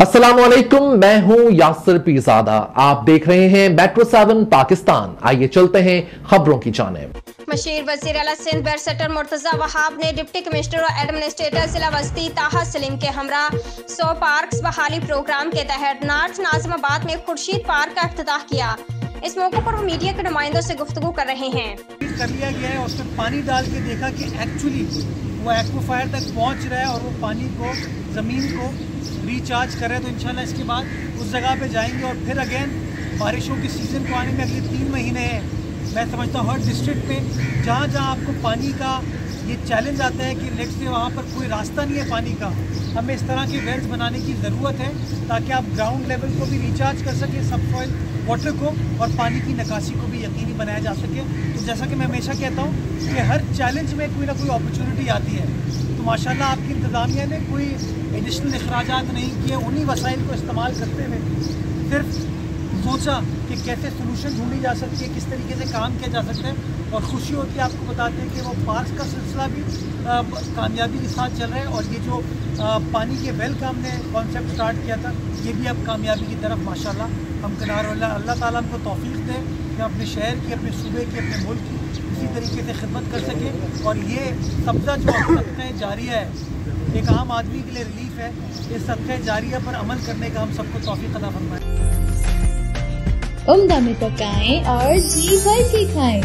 अस्सलामुअलैकुम, मैं हूं यासिर पीरजादा। आप देख रहे हैं मेट्रो 7 पाकिस्तान। आइए चलते हैं खबरों की जानिब। मशीर वज़ीर आला सिंध बैरिस्टर मुर्तजा वहाब ने डिप्टी कमिश्नर और एडमिनिस्ट्रेटर जिला वस्ती ताहा सलीम के हमरा 100 पार्क्स बहाली प्रोग्राम के तहत नॉर्थ नाजिमाबाद में खुर्शीद पार्क का इफ्तिताह किया। इस मौके पर वो मीडिया के नुमाइंदों से गुफ्तगू कर रहे हैं। कर लिया गया है, उसमें पानी डाल के देखा कि एक्चुअली वो एक्वाफायर तक पहुंच रहा है और वो पानी को ज़मीन को रिचार्ज कर रहे हैं। तो इंशाल्लाह इसके बाद उस जगह पे जाएंगे और फिर अगेन बारिशों के सीज़न को आने में अगले 3 महीने हैं। मैं समझता हूँ हर डिस्ट्रिक्ट में जहाँ जहाँ आपको पानी का ये चैलेंज आता है कि लेट्स से वहाँ पर कोई रास्ता नहीं है पानी का, हमें इस तरह के वेल्स बनाने की ज़रूरत है ताकि आप ग्राउंड लेवल को भी रिचार्ज कर सकें, सब सॉइल वाटर को, और पानी की निकासी को भी यकीनी बनाया जा सके। तो जैसा कि मैं हमेशा कहता हूँ कि हर चैलेंज में कोई ना कोई अपॉर्चुनिटी आती है। तो माशाल्लाह आपकी इंतज़ामिया ने कोई एडिशनल अखराजात नहीं किए, उन्हीं वसाइल को इस्तेमाल करते हुए सिर्फ सोचा कि कैसे सोल्यूशन ढूंढी जा सकती है, किस तरीके से काम किया जा सकता है। और खुशी होती है आपको बताते हैं कि वो पार्क्स का सिलसिला भी कामयाबी के साथ चल रहा है और ये जो पानी के वेल का हमने कॉन्सेप्ट स्टार्ट किया था ये भी अब कामयाबी की तरफ माशाल्लाह हम किनार। अल्लाह ताला हमको तौफीक दे कि अपने शहर की, अपने सूबे की, अपने मुल्क की इसी तरीके से खिदमत कर सके। और ये सब्ज़ा जो सदक़ा जारिया है, एक आम आदमी के लिए रिलीफ है, इस सदक़ा जारिया पर अमल करने का हम सबको तौफीक अता फरमाए। उम्दा में पकाएं और जी भर के खाएं।